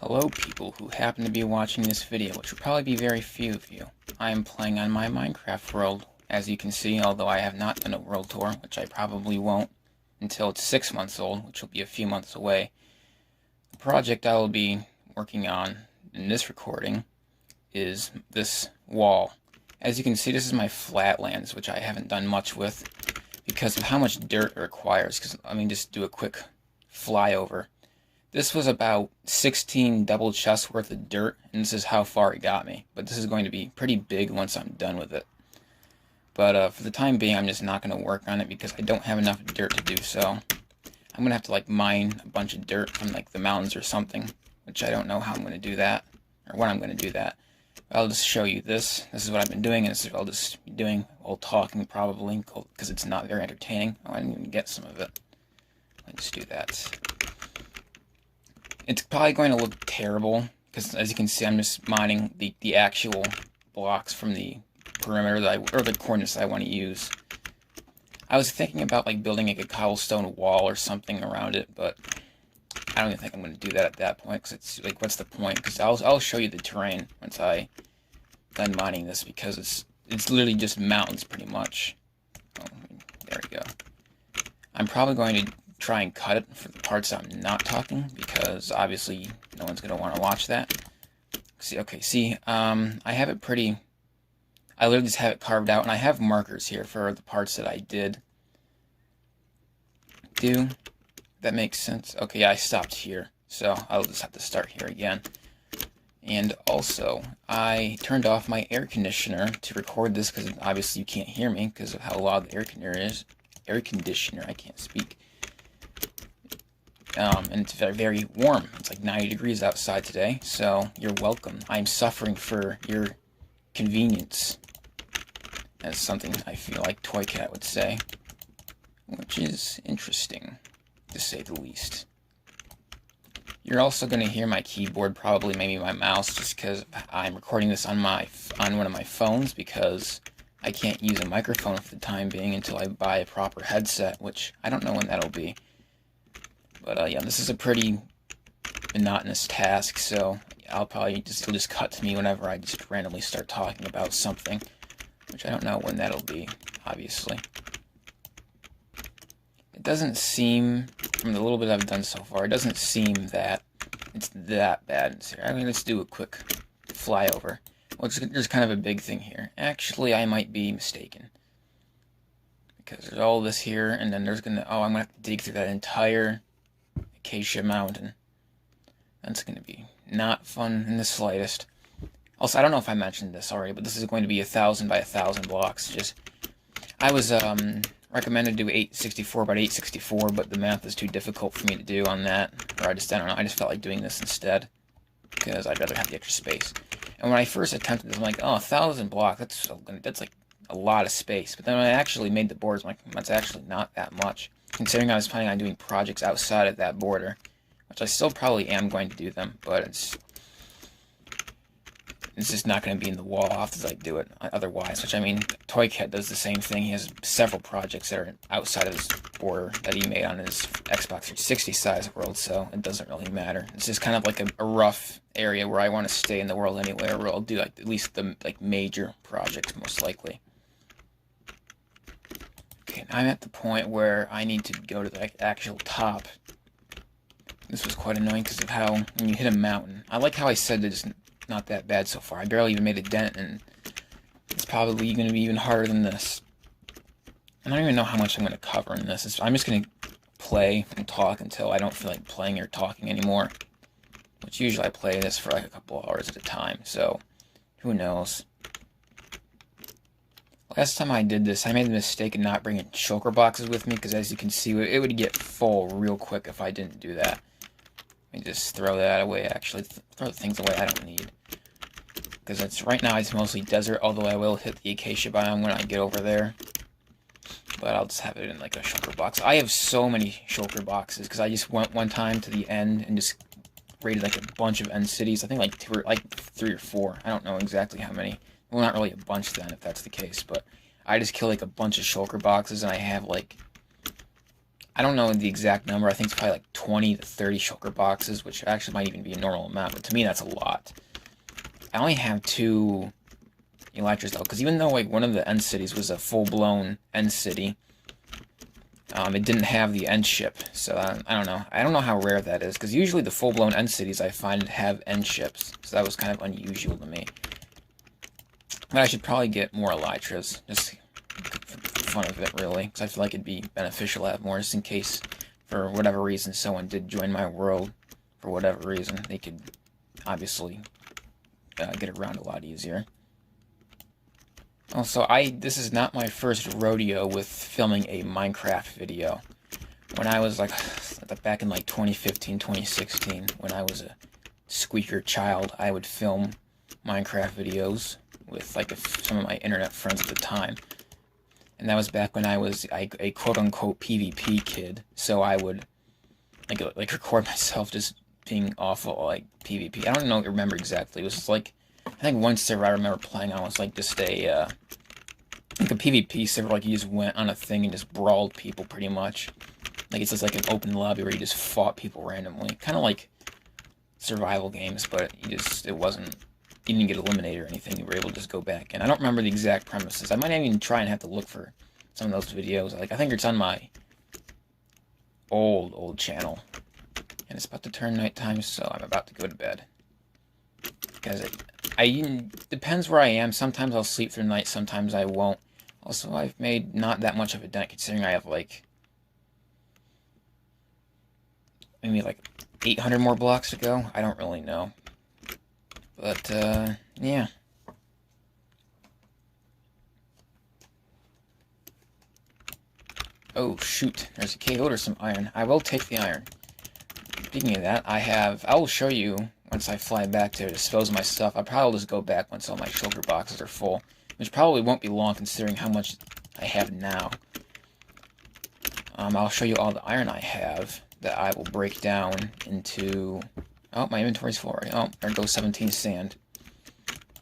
Hello people who happen to be watching this video, which will probably be very few of you. I am playing on my Minecraft world, as you can see, although I have not done a world tour, which I probably won't until it's 6 months old, which will be a few months away. The project I will be working on in this recording is this wall. As you can see, this is my flatlands, which I haven't done much with because of how much dirt it requires, because let me just do a quick flyover. This was about 16 double chests worth of dirt, and this is how far it got me. But this is going to be pretty big once I'm done with it. But for the time being, I'm just not going to work on it because I don't have enough dirt to do so. I'm going to have to like mine a bunch of dirt from like the mountains or something, which I don't know how I'm going to do that, or when I'm going to do that. I'll just show you this. This is what I've been doing, and this is what I'll just be doing while talking probably, because it's not very entertaining. Oh, I didn't even get some of it. Let's do that. It's probably going to look terrible, because as you can see, I'm just mining the actual blocks from the perimeter or the corners that I want to use. I was thinking about like building like a cobblestone wall or something around it, but I don't even think I'm going to do that at that point, because it's like, what's the point? Because I'll show you the terrain once I'm done mining this, because it's literally just mountains pretty much. Oh, there we go. I'm probably going to try and cut it for the parts I'm not talking, because obviously no one's going to want to watch that. See, I have it pretty... I literally just have it carved out, and I have markers here for the parts that I did do. That makes sense. Okay, yeah, I stopped here, so I'll just have to start here again. And also, I turned off my air conditioner to record this, because obviously you can't hear me because of how loud the air conditioner is. Air conditioner, I can't speak. And it's very, very warm. It's like 90 degrees outside today, so you're welcome. I'm suffering for your convenience. That's something I feel like Toy Cat would say, which is interesting, to say the least. You're also going to hear my keyboard, probably maybe my mouse, just because I'm recording this on one of my phones, because I can't use a microphone for the time being until I buy a proper headset, which I don't know when that'll be. But yeah, this is a pretty monotonous task, so it'll just cut to me whenever I just randomly start talking about something, which I don't know when that'll be, obviously. It doesn't seem, from the little bit I've done so far, it doesn't seem that it's that bad. I mean, let's do a quick flyover. Well, there's kind of a big thing here. Actually, I might be mistaken, because there's all this here, and then I'm gonna have to dig through that entire Acacia Mountain. That's going to be not fun in the slightest. Also, I don't know if I mentioned this already, but this is going to be 1,000 by 1,000 blocks. I was recommended to do 864 by 864, but the math is too difficult for me to do on that. Or I don't know, I just felt like doing this instead, because I'd rather have the extra space. And when I first attempted this, I'm like, oh, 1,000 blocks, that's like a lot of space. But then when I actually made the borders, I'm like, that's actually not that much, considering I was planning on doing projects outside of that border, which I still probably am going to do them, but it's just not going to be in the wall. I'll have to like do it otherwise, which I mean, Toy Cat does the same thing. He has several projects that are outside of his border that he made on his Xbox 360 size world, so it doesn't really matter. It's just kind of like a rough area where I want to stay in the world anyway, where I'll do like at least the major projects most likely. Okay, now I'm at the point where I need to go to the actual top. This was quite annoying because of how, when you hit a mountain, I like how I said that it's not that bad so far. I barely even made a dent, and it's probably going to be even harder than this. I don't even know how much I'm going to cover in this. I'm just going to play and talk until I don't feel like playing or talking anymore, which usually I play this for like a couple hours at a time, so who knows. Last time I did this, I made the mistake of not bringing shulker boxes with me, because as you can see, it would get full real quick if I didn't do that. Let me just throw that away, actually. Throw the things away I don't need. Because right now it's mostly desert, although I will hit the acacia biome when I get over there. But I'll just have it in like a shulker box. I have so many shulker boxes, because I just went one time to the end and just raided like a bunch of end cities. I think like 3 or 4. I don't know exactly how many. Well, not really a bunch then, if that's the case, but I just killed like a bunch of shulker boxes, and I have like I don't know the exact number. I think it's probably like 20 to 30 shulker boxes, which actually might even be a normal amount, but to me that's a lot. I only have 2 Elytras though, because even though like one of the end cities was a full-blown end city, it didn't have the end ship, so I don't know. I don't know how rare that is, because usually the full-blown end cities I find have end ships, so that was kind of unusual to me. But I should probably get more Elytras, just for the fun of it, really, because I feel like it'd be beneficial to have more, just in case, for whatever reason, someone did join my world, for whatever reason, they could obviously get around a lot easier. Also, this is not my first rodeo with filming a Minecraft video. When I was back in like 2015, 2016, when I was a squeaker child, I would film Minecraft videos with like some of my internet friends at the time. And that was back when I was a quote-unquote PvP kid, so I would like record myself just being awful like PvP. I don't remember exactly. It was like, I think one server I remember playing on was like just like a PvP server, like you just went on a thing and just brawled people pretty much. Like it's just like an open lobby where you just fought people randomly. Kind of like survival games, but you didn't get eliminated or anything. You were able to just go back in. I don't remember the exact premises. I might even try and have to look for some of those videos. Like I think it's on my old channel. And it's about to turn nighttime, so I'm about to go to bed. Because it depends where I am. Sometimes I'll sleep through the night, sometimes I won't. Also, I've made not that much of a dent, considering I have like maybe like 800 more blocks to go. I don't really know. But, yeah. Oh, shoot. There's a cave. Oh, there's some iron. I will take the iron. Speaking of that, I will show you once I fly back to dispose of my stuff. I'll probably just go back once all my shulker boxes are full, which probably won't be long considering how much I have now. I'll show you all the iron I have that I will break down into... Oh, my inventory's full already. Oh, there goes 17 sand.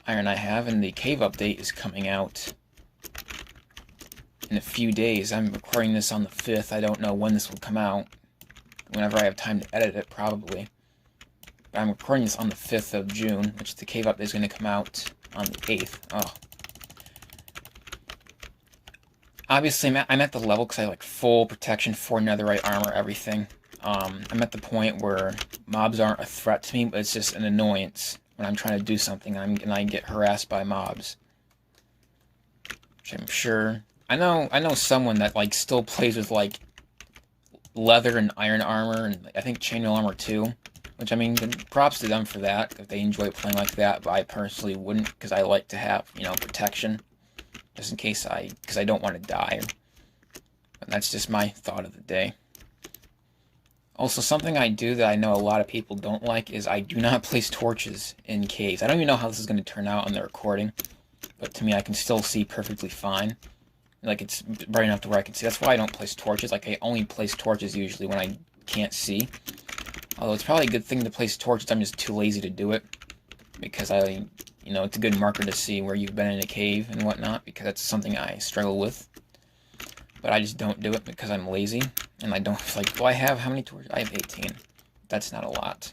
Iron I have, and the cave update is coming out in a few days. I'm recording this on the 5th. I don't know when this will come out. Whenever I have time to edit it, probably. But I'm recording this on the 5th of June, which the cave update is going to come out on the 8th. Oh. Obviously, I'm at the level because I have like full protection, 4 netherite armor, everything. I'm at the point where mobs aren't a threat to me, but it's just an annoyance when I'm trying to do something and I get harassed by mobs. Which I'm sure... I know someone that like still plays with like leather and iron armor, and I think chainmail armor too. Which, I mean, props to them for that, if they enjoy playing like that, but I personally wouldn't, because I like to have, protection. Just in case because I don't want to die. And that's just my thought of the day. Also, something I do that I know a lot of people don't like is I do not place torches in caves. I don't even know how this is going to turn out on the recording, but to me I can still see perfectly fine. Like, it's bright enough to where I can see. That's why I don't place torches. Like, I only place torches usually when I can't see. Although it's probably a good thing to place torches, I'm just too lazy to do it. Because it's a good marker to see where you've been in a cave and whatnot, because that's something I struggle with. But I just don't do it because I'm lazy, and I don't, how many torches? I have 18. That's not a lot.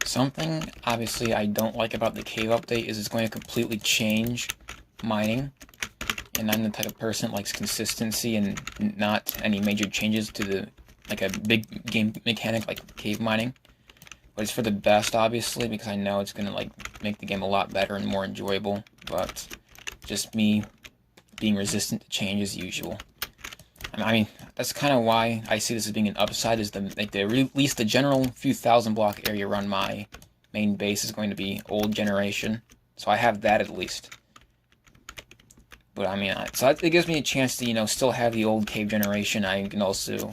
Something, obviously, I don't like about the cave update is it's going to completely change mining. And I'm the type of person that likes consistency and not any major changes to a big game mechanic like cave mining. But it's for the best, obviously, because I know it's gonna make the game a lot better and more enjoyable. But just me being resistant to change as usual. I mean, that's kind of why I see this as being an upside. Is at least the general few thousand block area around my main base is going to be old generation, so I have that at least. But I mean, so it gives me a chance to still have the old cave generation. I can also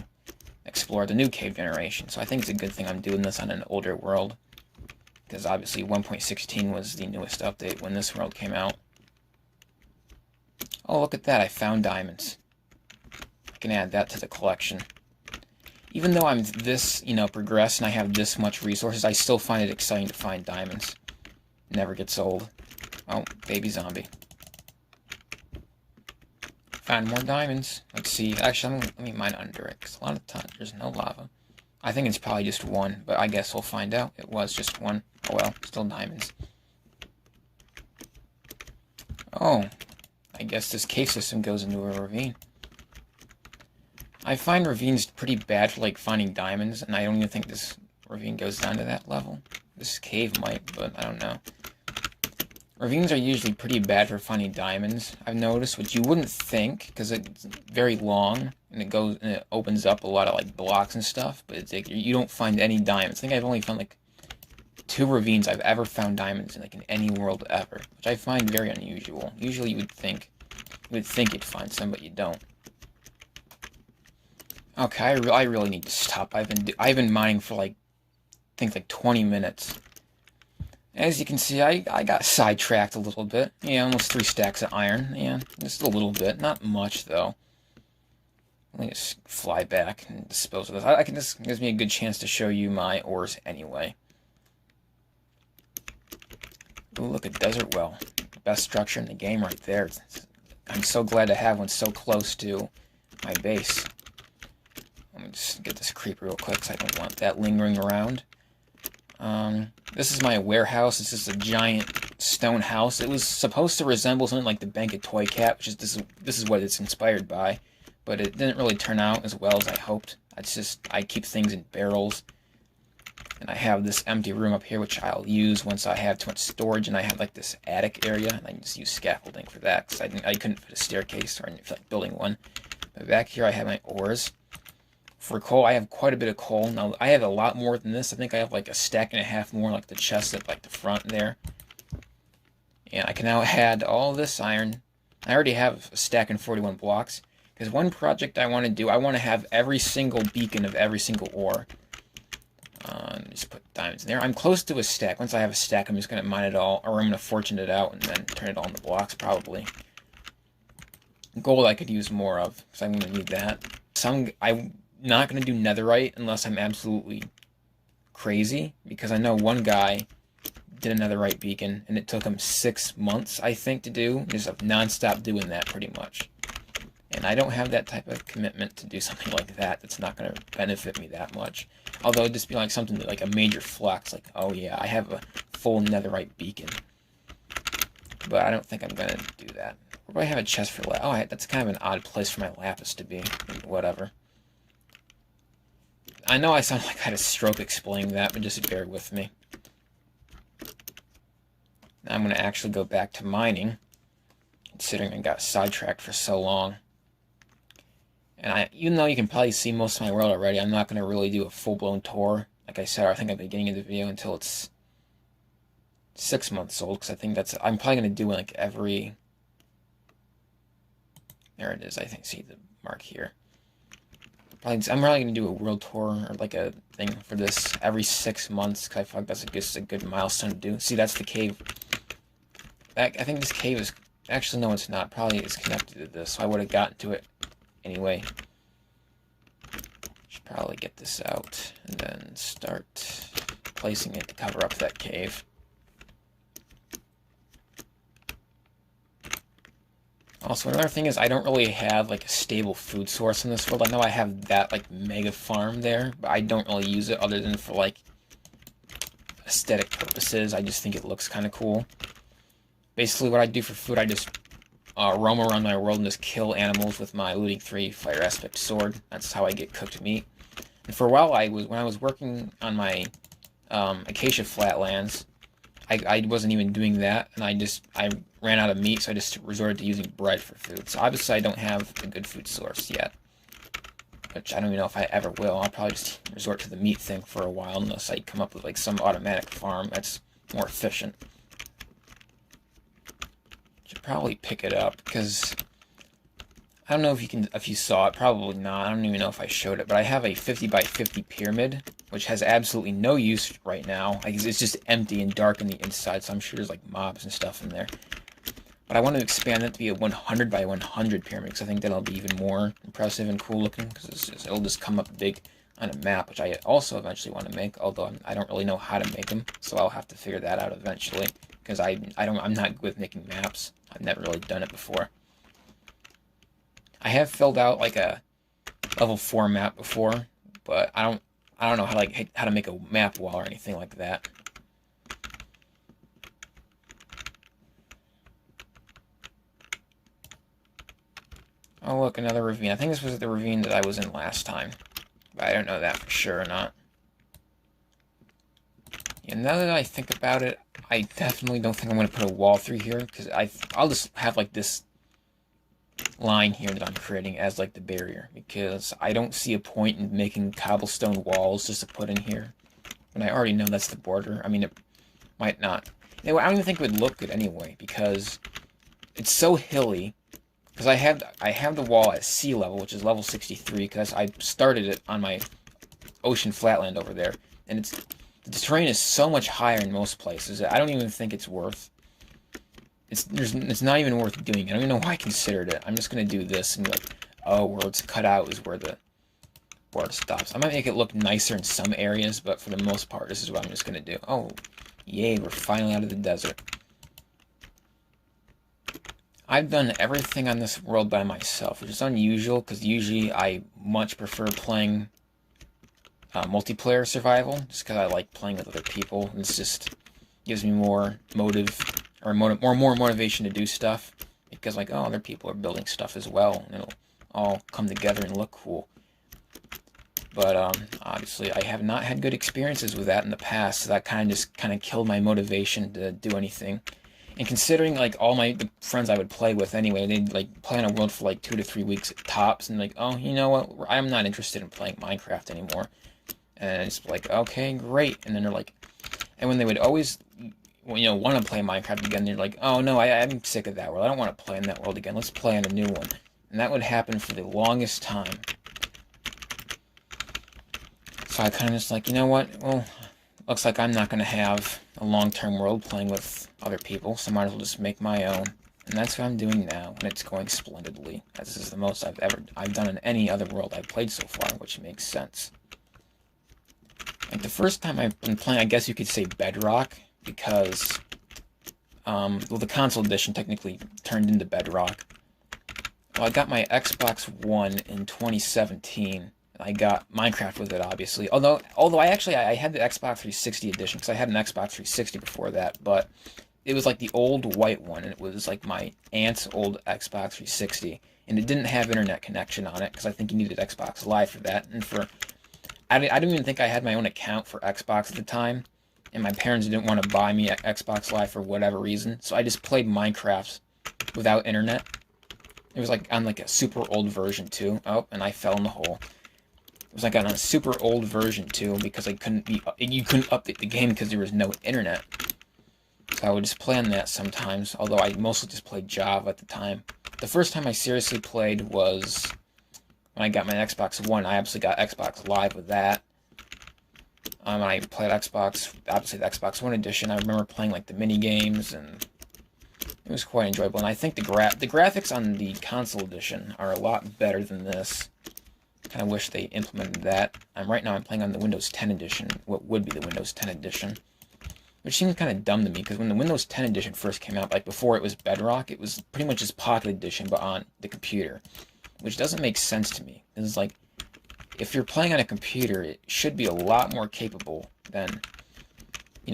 explore the new cave generation. So I think it's a good thing I'm doing this on an older world, because obviously 1.16 was the newest update when this world came out. Oh, look at that, I found diamonds. I can add that to the collection. Even though I'm this, progressed and I have this much resources, I still find it exciting to find diamonds. Never gets old. Oh, baby zombie. Found more diamonds. Let's see. Actually, let me mine under it, because a lot of times there's no lava. I think it's probably just one, but I guess we'll find out. It was just one. Oh well, still diamonds. Oh, I guess this cave system goes into a ravine. I find ravines pretty bad for, like, finding diamonds, and I don't even think this ravine goes down to that level. This cave might, but I don't know. Ravines are usually pretty bad for finding diamonds, I've noticed, which you wouldn't think, because it's very long, and it opens up a lot of, like, blocks and stuff, but it's like, you don't find any diamonds. I think I've only found, like, 2 ravines I've ever found diamonds in, like, in any world ever, which I find very unusual. Usually you would think you'd find some, but you don't. Okay, I really need to stop. I've been mining for, like, I think, like, 20 minutes. As you can see, I got sidetracked a little bit. Yeah, almost 3 stacks of iron. Yeah, just a little bit. Not much, though. Let me just fly back and dispose of this. This gives me a good chance to show you my ores anyway. Ooh, look at Desert Well. Best structure in the game right there. I'm so glad to have one so close to my base. Let me just get this creeper real quick, because I don't want that lingering around. This is my warehouse. This is a giant stone house. It was supposed to resemble something like the Bank of Toy Cat, which is this is what it's inspired by, but it didn't really turn out as well as I hoped. I keep things in barrels, and I have this empty room up here, which I'll use once I have too much storage, and I have like this attic area, and I can just use scaffolding for that, because I couldn't fit a staircase, or I didn't feel like building one. But back here I have my ores. For coal, I have quite a bit of coal. Now, I have a lot more than this. I think I have like a stack and a half more, like the chest at like the front there. And I can now add all this iron. I already have a stack and 41 blocks. Because one project I want to do, I want to have every single beacon of every single ore. Just put diamonds in there. I'm close to a stack. Once I have a stack, I'm just going to mine it all, or I'm going to fortune it out and then turn it all into blocks, probably. Gold I could use more of, because I'm going to need that. I'm not going to do netherite unless I'm absolutely crazy, because I know one guy did a netherite beacon, and it took him 6 months, I think, to do. Just non-stop doing that, pretty much. And I don't have that type of commitment to do something like that. That's not going to benefit me that much. Although it'd just be like something like a major flex, like, oh yeah, I have a full netherite beacon. But I don't think I'm going to do that. Where do I have a chest for lapis? Oh, that's kind of an odd place for my lapis to be. Whatever. I know I sound like I had a stroke explaining that, but just bear with me. Now I'm going to actually go back to mining, considering I got sidetracked for so long. And even though you can probably see most of my world already, I'm not going to really do a full-blown tour. Like I said, I think at the beginning of the video, until it's 6 months old, because I think I'm probably going to do like every... There it is, I think, see the mark here. I'm probably going to do a world tour, or like a thing for this every 6 months, because I feel like that's a good milestone to do. See, that's the cave. I think this cave is... Actually, no, it's not. Probably it's connected to this, so I would have gotten to it anyway. Should probably get this out, and then start placing it to cover up that cave. Also, another thing is I don't really have like a stable food source in this world. I know I have that like mega farm there, but I don't really use it other than for like aesthetic purposes. I just think it looks kind of cool. Basically, what I do for food, I just roam around my world and just kill animals with my Looting 3 Fire Aspect Sword. That's how I get cooked meat. And for a while, when I was working on my Acacia Flatlands, I wasn't even doing that, and I ran out of meat, so I just resorted to using bread for food. So obviously I don't have a good food source yet, which I don't even know if I ever will. I'll probably just resort to the meat thing for a while, unless I come up with like some automatic farm that's more efficient. Should probably pick it up, because I don't know if you saw it, probably not. I don't even know if I showed it, but I have a 50 by 50 pyramid, which has absolutely no use right now. It's just empty and dark on the inside, so I'm sure there's like mobs and stuff in there. But I want to expand that to be a 100 by 100 pyramid, because I think that'll be even more impressive and cool looking, because it'll just come up big on a map, which I also eventually want to make, although I don't really know how to make them, so I'll have to figure that out eventually, because I'm not good with making maps. I've never really done it before. I have filled out like a level 4 map before, but I don't know how to make a map wall or anything like that. Oh look, another ravine. I think this was the ravine that I was in last time, but I don't know that for sure or not. Yeah, now that I think about it, I definitely don't think I'm going to put a wall through here, because I'll just have like this line here that I'm creating as like the barrier, because I don't see a point in making cobblestone walls just to put in here when I already know that's the border. I mean, it might not. Anyway, I don't even think it would look good anyway, because it's so hilly. Because I have the wall at sea level, which is level 63, because I started it on my ocean flatland over there, and the terrain is so much higher in most places. I don't even think it's worth. It's not even worth doing. I don't even know why I considered it. I'm just gonna do this and be like, oh, where it's cut out is where the board stops. I might make it look nicer in some areas, but for the most part, this is what I'm just gonna do. Oh, yay, we're finally out of the desert. I've done everything on this world by myself, which is unusual, because usually I much prefer playing multiplayer survival, just because I like playing with other people. It's just gives me more motive, or more motivation to do stuff, because like, oh, other people are building stuff as well, and it'll all come together and look cool. But obviously, I have not had good experiences with that in the past, so that kind of killed my motivation to do anything. And considering like the friends I would play with anyway, they'd like play on a world for like 2 to 3 weeks tops, and like, oh, you know what? I'm not interested in playing Minecraft anymore. And it's like, okay, great. And then they're like, and when they would always, want to play Minecraft again, they're like, oh no, I'm sick of that world. I don't want to play in that world again. Let's play on a new one. And that would happen for the longest time. So I kind of just like, you know what? Well, looks like I'm not going to have a long-term world playing with other people, so I might as well just make my own. And that's what I'm doing now, and it's going splendidly. As this is the most I've done in any other world I've played so far, which makes sense. Like the first time I've been playing, I guess you could say Bedrock, because well, the console edition technically turned into Bedrock. Well, I got my Xbox One in 2017. I got Minecraft with it, obviously. Although I had the Xbox 360 edition, because I had an Xbox 360 before that, but it was like the old white one, and it was like my aunt's old Xbox 360, and it didn't have internet connection on it, because I think you needed Xbox Live for that, and I didn't even think I had my own account for Xbox at the time, and my parents didn't want to buy me Xbox Live for whatever reason, so I just played Minecraft without internet. It was like on like a super old version too. Oh, and I fell in the hole. It was like on a super old version too, because you couldn't update the game because there was no internet. So I would just play on that sometimes, although I mostly just played Java at the time. The first time I seriously played was when I got my Xbox One. I obviously got Xbox Live with that. I played Xbox, obviously the Xbox One edition. I remember playing like the mini games, and it was quite enjoyable. And I think the graphics on the console edition are a lot better than this. Kind of wish they implemented that. Right now I'm playing on the Windows 10 edition, what would be the Windows 10 edition, which seems kind of dumb to me, because when the Windows 10 edition first came out, like before it was Bedrock, it was pretty much just Pocket Edition, but on the computer, which doesn't make sense to me. It's like, if you're playing on a computer, it should be a lot more capable than,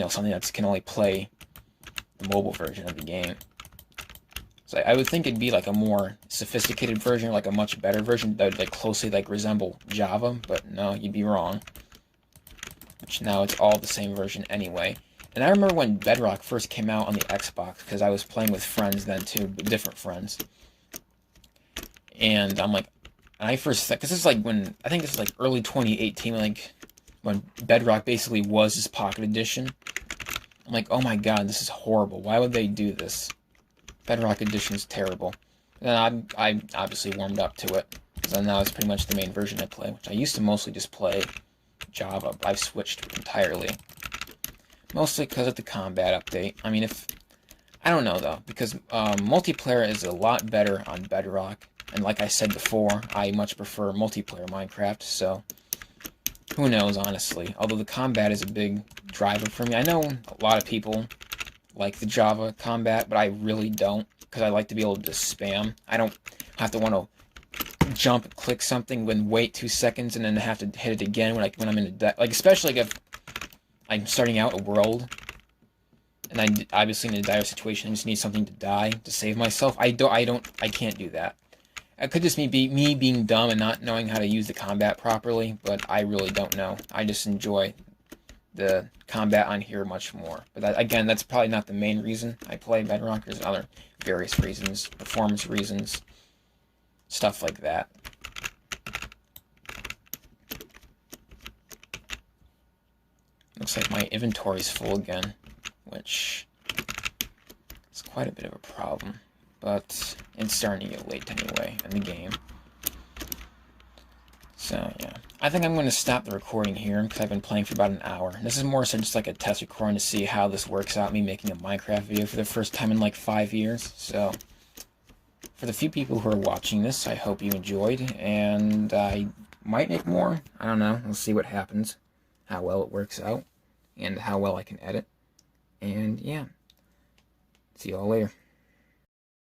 something that can only play the mobile version of the game. So I would think it'd be like a more sophisticated version, or like a much better version that would like closely like resemble Java, but no, you'd be wrong. Which now it's all the same version anyway. And I remember when Bedrock first came out on the Xbox, because I was playing with friends then too, but different friends. And I'm like, and I first, because this is like when, I think this is like early 2018, like when Bedrock basically was his Pocket Edition. I'm like, oh my god, this is horrible. Why would they do this? Bedrock Edition is terrible. And I obviously warmed up to it, because now it's pretty much the main version I play, which I used to mostly just play Java, but I've switched entirely. Mostly because of the combat update. I mean, I don't know though, because multiplayer is a lot better on Bedrock, and like I said before, I much prefer multiplayer Minecraft, so who knows, honestly. Although the combat is a big driver for me. I know a lot of people like the Java combat, but I really don't, because I like to be able to just spam. I don't have to want to jump, click something, then wait 2 seconds, and then have to hit it again when I'm in a like, especially if I'm starting out a world, and I'm obviously in a dire situation. I just need something to die to save myself. I can't do that. It could just be me being dumb and not knowing how to use the combat properly, but I really don't know. I just enjoy the combat on here much more. But that, again, that's probably not the main reason I play Bedrock. There's other various reasons, performance reasons, stuff like that. Looks like my inventory's full again, which is quite a bit of a problem. But it's starting to get late anyway in the game. So, yeah. I think I'm going to stop the recording here, because I've been playing for about an hour. This is more so just like a test recording to see how this works out, me making a Minecraft video for the first time in like 5 years. So, for the few people who are watching this, I hope you enjoyed, and I might make more. I don't know. We'll see what happens, how well it works out, and how well I can edit. And, yeah. See you all later.